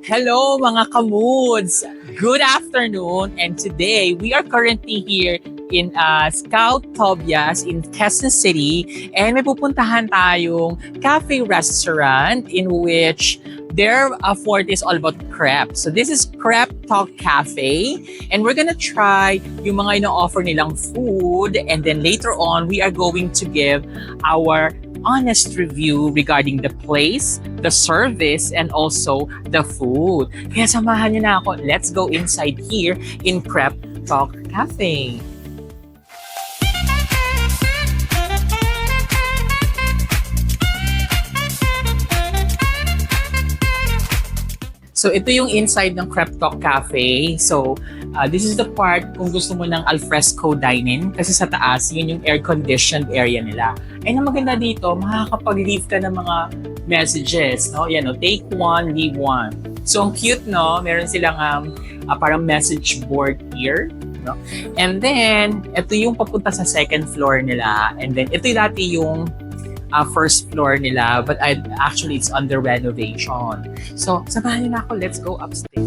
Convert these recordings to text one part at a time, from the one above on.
Hello mga kamoods! Good afternoon, and today we are currently here in Scout Tobias in Quezon City, and may pupuntahan tayong cafe restaurant in which their forte is all about crepe. So this is Crepe Talk Cafe, and we're gonna try yung mga ino-offer nilang food, and then later on we are going to give our honest review regarding the place, the service, and also the food. Kaya samahan niyo na ako. Let's go inside here in Crepe Talk Cafe. So ito yung inside ng Crepe Talk Cafe. So this is the part kung gusto mo ng alfresco dining kasi sa taas, yun yung air-conditioned area nila. Ay ang maganda dito, makakapag-leave ka ng mga messages. No? Yan, no? Take one, leave one. So ang cute, no? Meron silang parang message board here. No? And then, ito yung papunta sa second floor nila. And then, ito yung dati yung first floor nila, but actually it's under renovation. So, samahan niyo na ako. Let's go upstairs.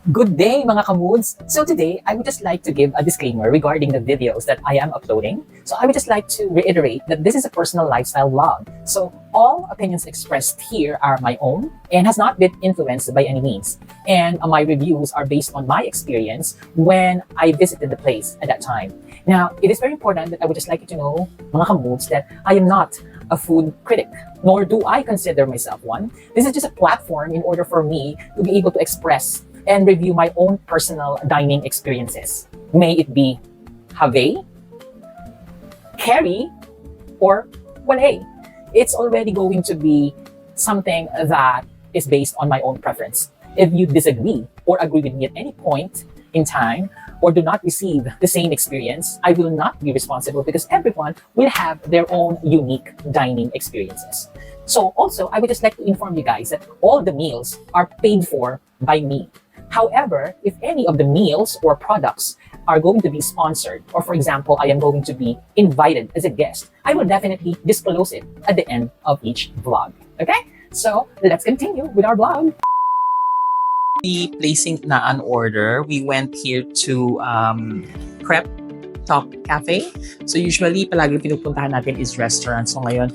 Good day mga kamoods! So today, I would just like to give a disclaimer regarding the videos that I am uploading. So I would just like to reiterate that this is a personal lifestyle vlog. So all opinions expressed here are my own and has not been influenced by any means. And my reviews are based on my experience when I visited the place at that time. Now, it is very important that I would just like you to know, mga kamoods, that I am not a food critic, nor do I consider myself one. This is just a platform in order for me to be able to express and review my own personal dining experiences. May it be have, carry, or wala. It's already going to be something that is based on my own preference. If you disagree or agree with me at any point in time, or do not receive the same experience, I will not be responsible because everyone will have their own unique dining experiences. So also, I would just like to inform you guys that all the meals are paid for by me. However, if any of the meals or products are going to be sponsored, or for example, I am going to be invited as a guest, I will definitely disclose it at the end of each vlog. Okay? So, let's continue with our vlog. Placing na an order, we went here to Crepe Talk Cafe. So usually, palagi pinupuntahan natin is restaurant. So ngayon,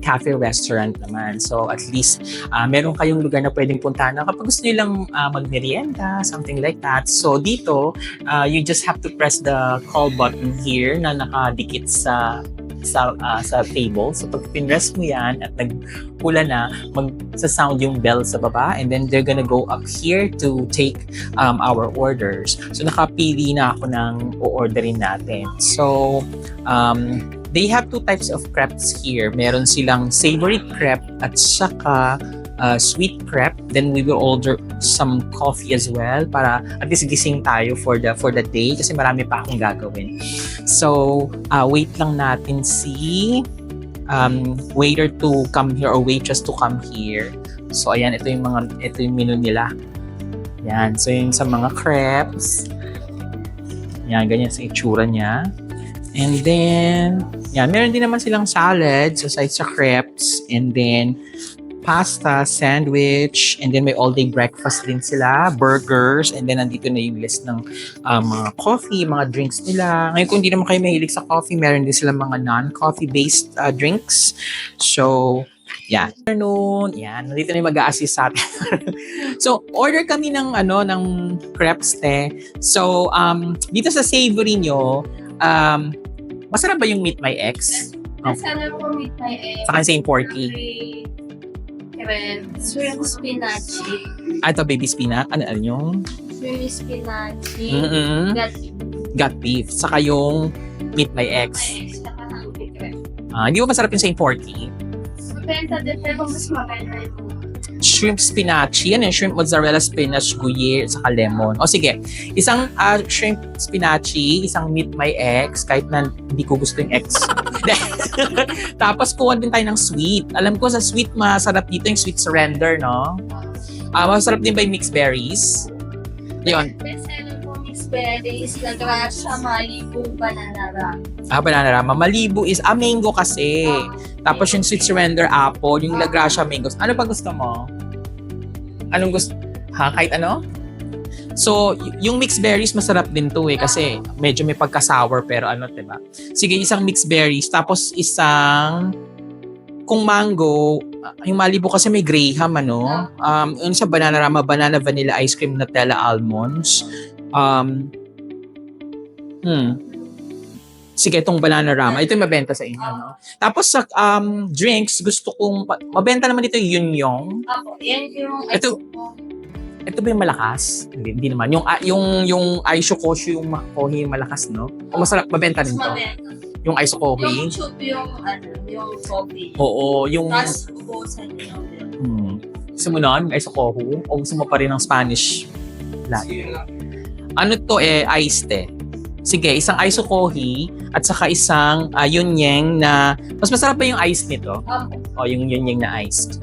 cafe restaurant naman. So at least, meron kayong lugar na pwedeng puntahan na kapag gusto nyo lang magmerienda, something like that. So dito, you just have to press the call button here na nakadikit sa table. So pag pinress mo yan at nagpula na, magsa-sound yung bell sa baba, and then they're gonna go up here to take our orders. So nakapili na ako ng o-orderin natin. So they have two types of crepes here. Meron silang savory crepe at saka sweet crepe. Then we will order some coffee as well para at least gising tayo for the day kasi marami pa akong gagawin. So wait lang natin si waiter to come here or waitress to come here. So ayan, ito yung menu nila. Yan, so yung sa mga crepes. Yan, ganyan sa itsura niya. And then, yan, meron din naman silang salad so aside sa crepes, and then pasta, sandwich, and then may all-day breakfast din sila, burgers, and then nandito na yung list ng mga coffee, mga drinks nila. Ngayon kung hindi naman kayo mahilig sa coffee, meron din sila mga non-coffee based drinks. So, yan. Afternoon, yan. Nandito na yung mag-a-assist sa atin. So, order kami ng crepes te. So, dito sa savory nyo, masarap ba yung Meet My Ex? Masarap po Meet My Ex. Saka same porky. Shrimp spinachi. Ito, baby spinach. Ano yung? Shrimp spinachi. Got beef. Saka yung Meet My Ex. Hindi ba masarap yung same porky? Maganda din, pero mas maganda yung Shrimp spinachi. Yan yung shrimp mozzarella, spinach, gruyere, saka lemon. O sige, isang shrimp spinachi, isang Meet My Ex, kahit na hindi ko gusto yung ex. Tapos kuha din tayo ng sweet. Alam ko sa sweet, masarap dito yung sweet surrender, no? Masarap din ba yung mixed berries? Yun. best seller po mixed mixed berries, lagrasya, malibu, banana. Banana rama. Malibu is, mango kasi. Tapos yung sweet surrender apple, yung lagracia mangoes. Ano pa gusto mo? Anong gusto? Ha? Kahit ano? So, yung mixed berries, masarap din to kasi medyo may pagka-sour pero ano, diba? Sige, isang mixed berries. Tapos isang, kung mango, yung Malibu kasi may graham, ano? Yung sa banana rama, banana vanilla ice cream, Nutella almonds. Sige, itong banana rama. Ito yung mabenta sa inyo, no? Tapos sa drinks, gusto kong, mabenta naman dito yung Yunyong. Ako, yan yung Ito ba yung malakas? Hindi naman. Yung Aishokoshi, yung kohi malakas, no? O masarap, mabenta din to. mabenta. Yung Aisokohi. Yung soup yung coffee. Oo, yung... Tapos, ubusan yun. Gusto mo nun, Aisokohu? O gusto mo pa rin ng Spanish latte? Ano to iced Sige, isang Aisokohi at saka isang Yunyeng na... Mas masarap ba yung iced nito? O yung Yunyeng na iced.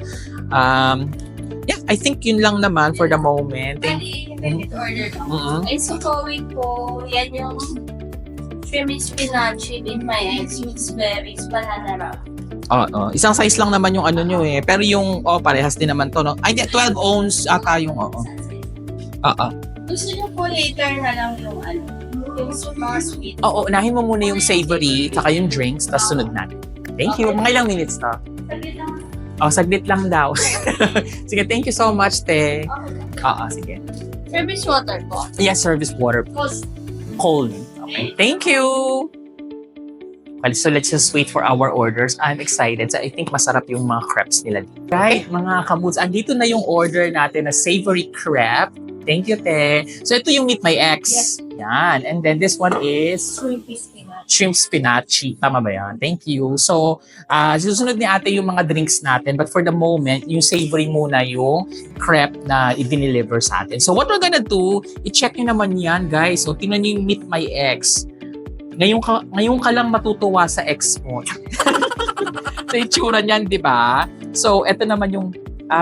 Yeah, I think yun lang naman for the moment. Pwede order lang. Ay, so going po, yan yung shrimp spinach in my eggs, mixed berries, banana wrap. Oo, isang size lang naman yung ano nyo Pero yung, parehas din naman to, no? Ay, 12 ounce ata yung, Oo. Gusto nyo po later na lang yung yung mga sweet. Oo, unahin mo muna yung savory, saka yung drinks, tapos sunod natin. Thank you. Mga ilang minutes to? Saglit lang. Saglit lang daw. Sige, thank you so much, te. Sige. Service water po. Yes, service water. Cold. Okay, thank you. Well, so let's just wait for our orders. I'm excited. So I think masarap yung mga crepes nila dito. Right, mga kabuds, andito na yung order natin na savory crepe. Thank you, te. So ito yung Meet My Ex. Yes. Yan. And then this one is Shrimpy spinach. shrimp spinachi. Tama ba yan? Thank you. So, susunod ni ate yung mga drinks natin. But for the moment, yung savory muna yung crepe na i-deliver sa atin. So, what we're gonna do, i-check nyo naman yan, guys. So, tingnan nyo yung Meet My Ex. Ngayon ka lang matutuwa sa ex mo. So, itsura niyan, di ba? So, eto naman yung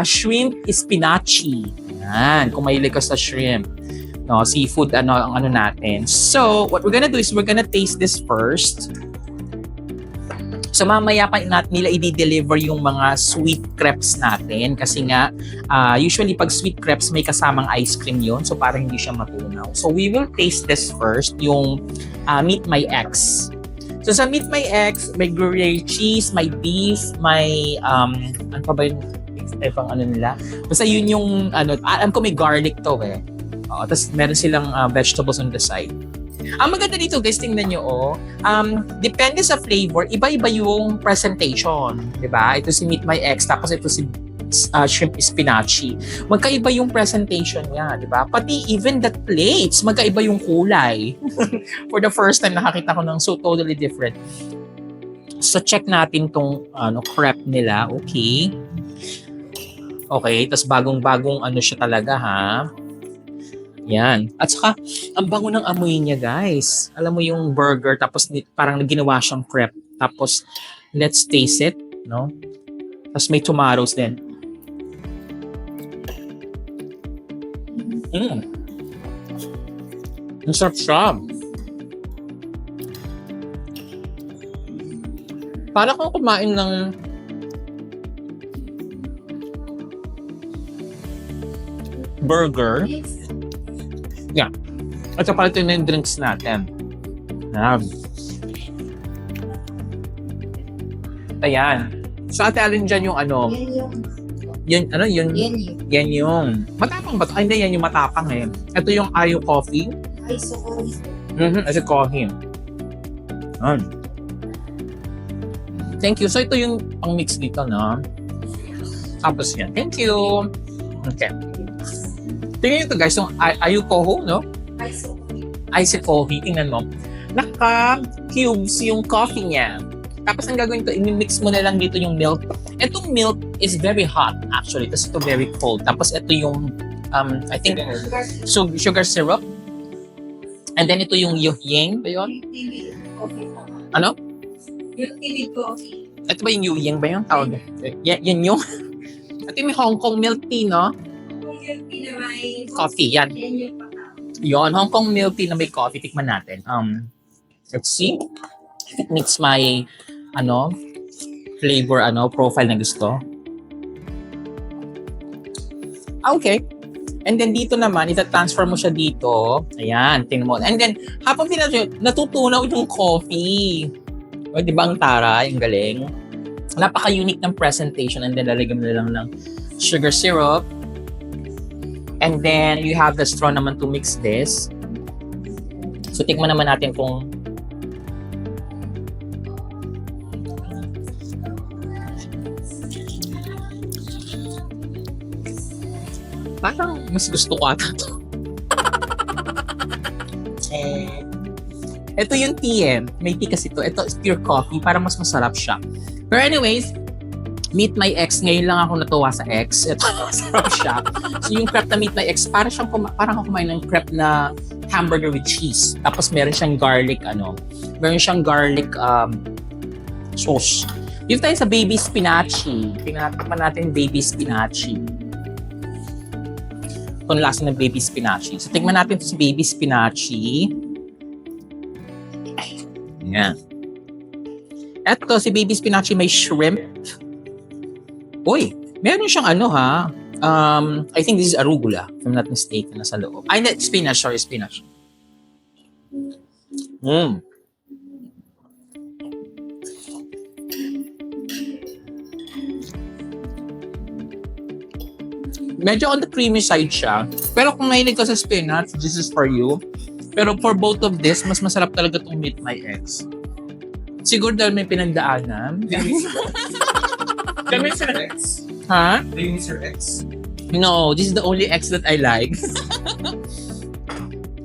shrimp spinachi. Yan. Kung mahilig ka sa shrimp. No, seafood, ang ano natin. So, what we're gonna do is we're gonna taste this first. So, mamaya pa nila i-deliver yung mga sweet crepes natin. Kasi nga, usually pag sweet crepes, may kasamang ice cream yon. So, para hindi siya matunaw. So, we will taste this first, yung Meet My Ex. So, sa Meet My Ex, may gruyere cheese, may beef, may, ano pa ba yung ibang ano nila? Basta yun yung, alam ko may garlic to tapos meron silang vegetables on the side. Ang maganda dito guys, tingnan nyo depende sa flavor, iba-iba yung presentation. Diba? Ito si Meet My Ex, tapos ito si shrimp spinachi. Magkaiba yung presentation niya, diba? Pati even the plates, magkaiba yung kulay. For the first time, nakakita ko ng so totally different. So check natin tong crepe nila. Okay. Okay, tapos bagong-bagong siya talaga Yan. At saka, ang bango ng amoy niya, guys. Alam mo yung burger, tapos parang ginawa siyang crepe. Tapos, let's taste it, no? Tapos may tomatoes din. Ang sarap-sarap. Para kang kumain ng burger. Yeah. At sa pala ito na yung drinks natin. Ayan. So ate, alin dyan yung Yan yung matapang ba ito? Ay, hindi, yan yung matapang Ito yung Ayo Coffee. Ito coffee. Thank you. So ito yung pang mix dito, no? Tapos yan. Thank you. Okay. Tingnan nyo ito guys, yung Ayukoho, no? Coffee, tingnan mo. Naka-cubes yung coffee niya. Tapos ang gagawin ito, i-mix mo na lang dito yung milk. Itong milk is very hot actually, tapos ito very cold. Tapos ito yung, I think, sugar syrup. And then ito yung Yuhyeng ba yun? Ano? Ito ba yung Yuhyeng ba yun? Tawag? Yan yung, ito yung Hong Kong milk tea, no? Coffee, yan. Yon, Hong Kong milk tea na may coffee. Tikman natin. Let's see. If it meets my, flavor, profile na gusto. Okay. And then dito naman, ita-transfer mo siya dito. Ayan, tingnan mo. And then, habang natutunaw yung coffee. O, di ba ang taray? Ang galing. Napaka-unique ng presentation. And then, lalagyan mo na lang ng sugar syrup. And then, you have the straw naman to mix this. So, tikman naman natin kung parang mas gusto ko ata to. Ito yung tea eh. May tea kasi to. Ito is pure coffee. Parang mas masarap siya. But anyways, Meet My Ex. Ngayon lang ako natuwa sa ex. Ito, masarap siya. So yung crepe na Meet My Ex, parang ako kumain ng crepe na hamburger with cheese. Tapos meron siyang garlic, meron siyang garlic sauce. Dito tayo sa baby spinachi. Tingnan natin baby spinachi. Ito ang lasa ng baby spinachi. So, tingnan natin ito sa baby spinachi. Ayan. Ito, si baby spinachi may shrimp. Uy, meron siyang I think this is arugula, if I'm not mistaken, nasa loob. Ay, spinach. Sorry, spinach. Medyo on the creamy side siya. Pero kung mahilig ka sa spinach, this is for you. Pero for both of this, mas masarap talaga itong Meet My Ex. Siguro dahil may pinagdaanan. Kami Sir X. Ha? Do you miss your ex? No, this is the only X that I like.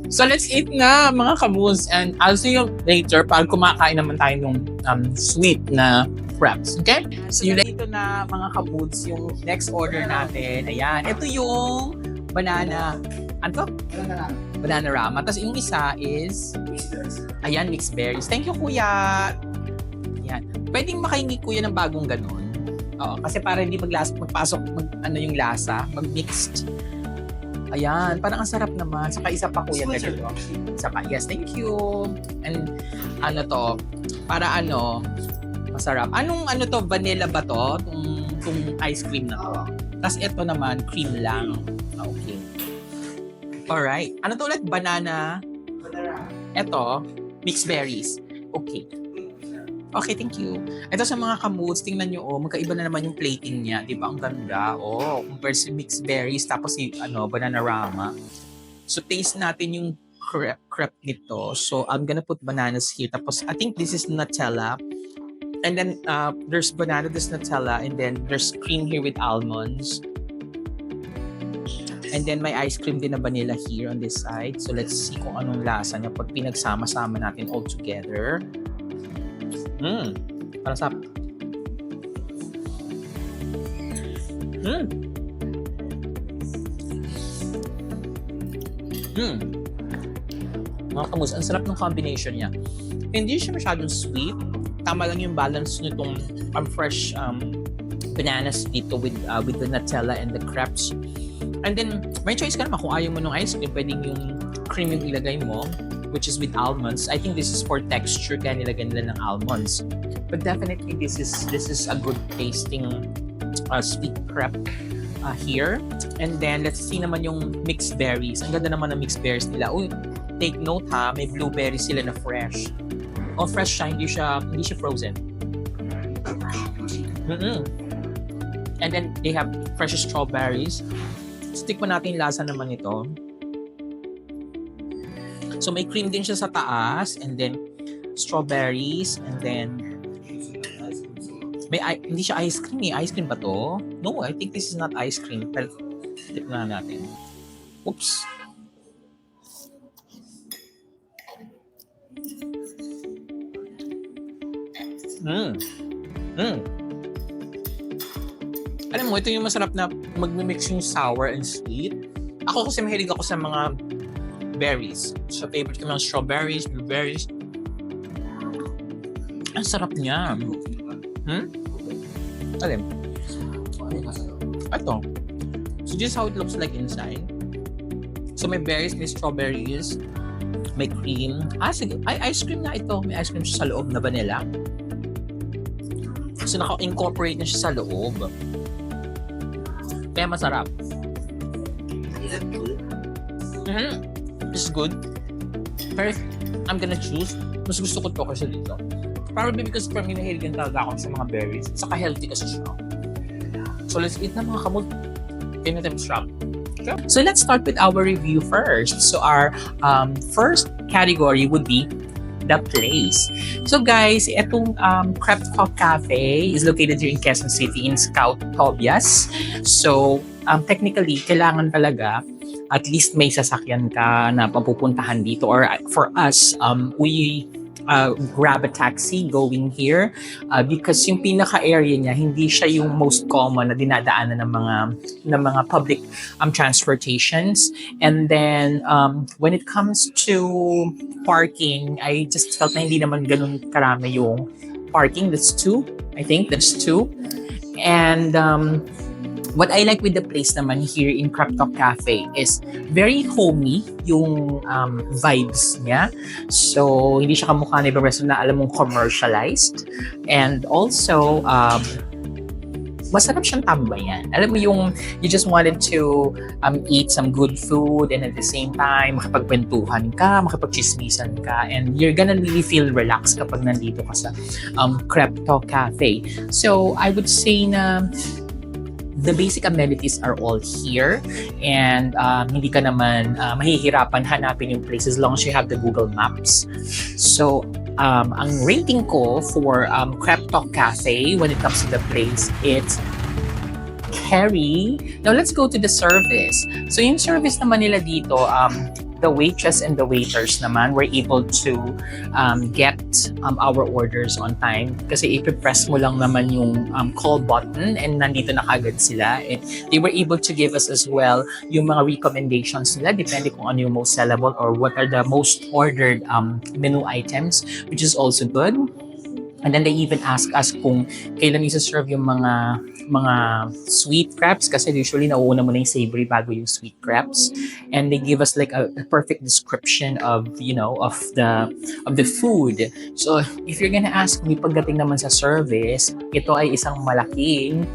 So let's eat na mga kamus. And I'll see you later pag kumakain naman tayo ng sweet na wraps. Okay? See you later na mga kabuds, yung next order natin. Ayan. Ito yung banana. Ano to? Banana rama. Tapos yung isa is ayan, mixed berries. Thank you, kuya. Ayan. Pwedeng makahingi kuya ng bagong ganun. Oo, kasi para hindi magpasok yung lasa, mag-mixed. Ayan, parang ang sarap naman. Saka isa pa kuya na dito. Isa pa. Yes, thank you. And para masarap. Anong to? Vanilla ba to? Itong ice cream na to. Tapos ito naman, cream lang. Okay. Alright. Ano to ulit? Banana? Ito, mixed berries. Okay. Okay, thank you. Ito sa mga kamuts, tingnan nyo, magkaiba na naman yung plating niya. Di ba? Ang ganda. Compared sa mixed berries, tapos yung banana rama. So, taste natin yung crepe nito. So, I'm gonna put bananas here. Tapos, I think this is Nutella. And then, there's banana, there's Nutella, and then there's cream here with almonds. And then, may ice cream din na vanilla here on this side. So, let's see kung anong lasa niya pag pinagsama-sama natin all together. Parang sap. Mga kamus, ang sarap ng combination niya. Hindi siya masyadong sweet. Tama lang yung balance nitong fresh bananas dito with the Nutella and the crepes. And then, may choice ka naman kung ayaw mo ng ice cream, pwedeng yung cream yung ilagay mo, which is with almonds. I think this is for texture, kaya nilagay nila ng almonds. But definitely, this is a good tasting sweet crepe here. And then, let's see naman yung mixed berries. Ang ganda naman ng mixed berries nila. Uy, take note ha, may blueberries sila na fresh. Fresh siya, hindi siya frozen. And then, they have fresh strawberries. So, tikman natin yung lasa naman ito. So, may cream din siya sa taas, and then strawberries, and then hindi siya ice cream eh. Ice cream ba to? No, I think this is not ice cream. Pero, tignan natin. Oops. Alam mo, ito yung masarap na mag-mix yung sour and sweet. Ako kasi mahilig ako sa mga berries. So, favorite ko mga strawberries, blueberries. Ang sarap niya. Alam. Ito. So, this is how it looks like inside. So may berries, may strawberries, may cream. Sige. Ay, ice cream na ito. May ice cream siya sa loob na vanilla. So naka-incorporate na siya sa loob. Kaya masarap. It's good. Pero I'm gonna choose. Mas gusto ko to kasi dito. Probably because for me, mahilig din talaga ako sa mga berries. Saka healthy kasi siya. So let's eat na mga kamot. Kaya natin masarap. Okay. So let's start with our review first. So our first category would be the place. So guys, itong Crepe Talk Cafe is located here in Quezon City in Scout Tobias. So technically, kailangan talaga at least may sasakyan ka na papupuntahan dito, or for us, we grab a taxi going here because yung pinaka-area niya hindi siya yung most common na dinadaanan ng mga public transportations. And then when it comes to parking, I just felt na hindi naman ganun karami yung parking. That's two. I think that's two. And what I like with the place naman here in Crepe Talk Cafe is very homey yung vibes niya. So, hindi siya kamukha na ibang restaurant na alam mong commercialized. And also, masarap siyang tambayan. Alam mo yung you just wanted to eat some good food and at the same time, makapagkwentuhan ka, makapagchismisan ka, and you're gonna really feel relaxed kapag nandito ka sa Crepe Talk Cafe. So, I would say na the basic amenities are all here, and hindi ka naman mahihirapan hanapin yung place as long as you have the Google Maps. So, ang rating ko for Crepe Talk Cafe when it comes to the place, it's carry. Now, let's go to the service. So, yung service naman nila dito, the waitress and the waiters naman were able to get our orders on time kasi ipipress mo lang naman yung call button and nandito na kagad sila. And they were able to give us as well yung mga recommendations nila depende kung ano yung most sellable or what are the most ordered menu items, which is also good. And then they even ask us kung kailan isa-serve yung mga sweet crepes kasi usually nauuna mo na yung savory bago yung sweet crepes. And they give us like a perfect description of, you know, of the food. So if you're gonna ask me pagdating naman sa service, ito ay isang malaking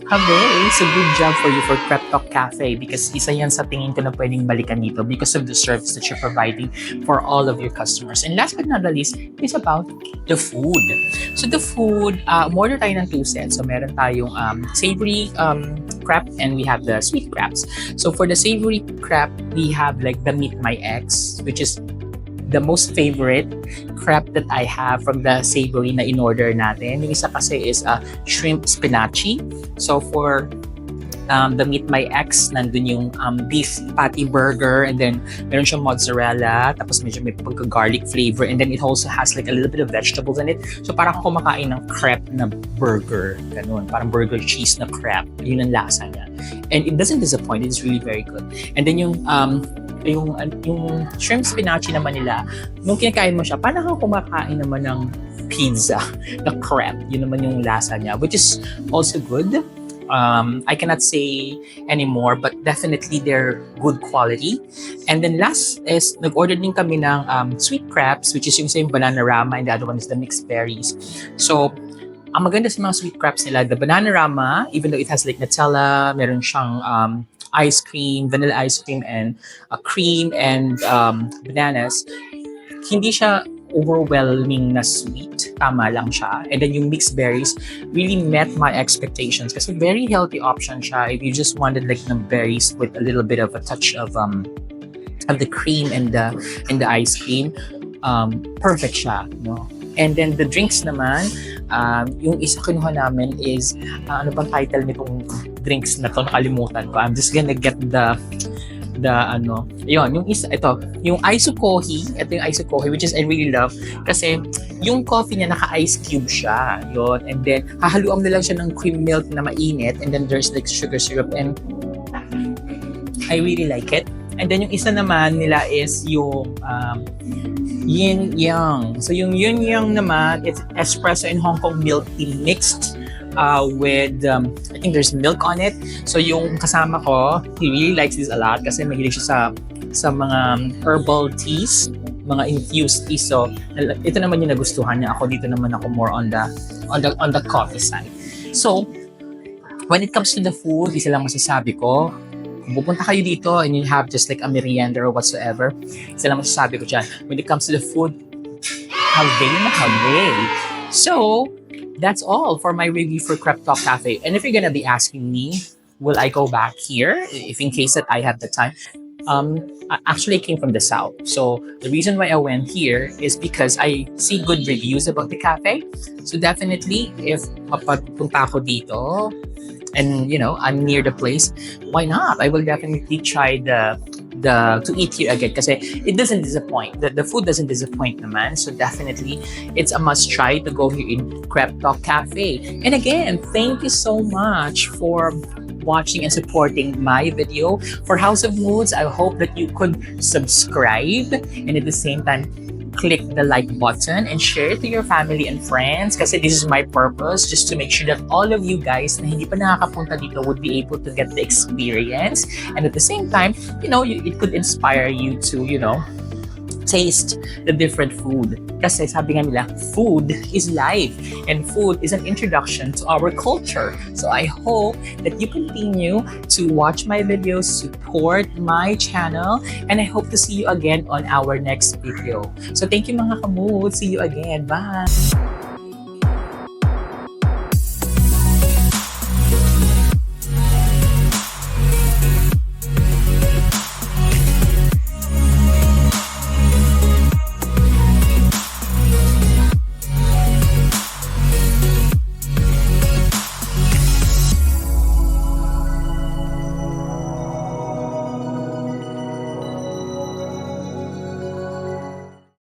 hooray! So good job for you for Crepe Talk Cafe because isa yan sa tingin ko na pwedeng balikan dito because of the service that you're providing for all of your customers. And last but not the least is about the food. So the food, order tayo ng 2 sets. So meron tayong savory crepe and we have the sweet crepes. So for the savory crepe, we have like the Meet My Ex, which is the most favorite crepe that I have from the savory na in-order natin. Yung isa kasi is shrimp spinachi. So for the Meet My Ex, nandun yung beef patty burger and then meron siyang mozzarella tapos medyo may pagka-garlic flavor and then it also has like a little bit of vegetables in it. So parang kumakain ng crepe na burger. Ganun. Parang burger cheese na crepe. Yun ang lasa niya. And it doesn't disappoint. It's really very good. And then yung shrimp spinachi naman nila, nung kinakain mo siya, parang kang kumakain naman ng pizza na crepe. Yun naman yung lasa niya, which is also good. I cannot say anymore, but definitely they're good quality. And then last is, nag-order din kami ng sweet crepes, which is yung same Bananarama, and the other one is the mixed berries. So, ang maganda sa mga sweet crepes nila, the Bananarama, even though it has like Nutella, meron siyang ice cream, vanilla ice cream, and cream and bananas, hindi siya overwhelming na sweet. Tama lang siya. And then yung mixed berries really met my expectations kasi very healthy option siya. If you just wanted like the berries with a little bit of a touch of the cream and the ice cream, perfect siya, no? And then the drinks naman, yung isa kinuha namin is, ano bang title nitong drinks na to? Nakalimutan ko. I'm just gonna get the yung isa, ito, yung Isokohi, ito yung Isokohi, which is I really love, kasi yung coffee niya naka-ice cube siya, yun, and then, hahaluan mo lang siya ng cream milk na mainit, and then there's like sugar syrup, and I really like it. And then yung isa naman nila is yung Yin Yang. So yung Yin Yang naman, it's espresso and Hong Kong milk tea mixed I think there's milk on it. So yung kasama ko, he really likes this a lot kasi mahilig siya sa mga herbal teas, mga infused teas. So ito naman yung nagustuhan niya. Ako dito naman ako more on the coffee side. So when it comes to the food, isa lang masasabi ko, kung pupunta kayo dito and you have just like a merienda or whatsoever, isa lang masasabi ko dyan, when it comes to the food, halvey na halvey. So, that's all for my review for Crep Talk Cafe. And if you're gonna be asking me, will I go back here, if in case that I have the time, actually I came from the south. So the reason why I went here is because I see good reviews about the cafe. So definitely, if mapapunta ako dito, and I'm near the place, why not? I will definitely try to eat here again kasi it doesn't disappoint. The food doesn't disappoint naman. So definitely it's a must try to go here in Crep Talk Cafe. And again, thank you so much for watching and supporting my video. For House of Moods, I hope that you could subscribe and at the same time click the like button and share it to your family and friends kasi this is my purpose, just to make sure that all of you guys na hindi pa nakakapunta dito would be able to get the experience, and at the same time, it could inspire you to, taste the different food. Kasi sabi nga nila, food is life and food is an introduction to our culture. So I hope that you continue to watch my videos, support my channel, and I hope to see you again on our next video. So thank you mga kamood. See you again. Bye!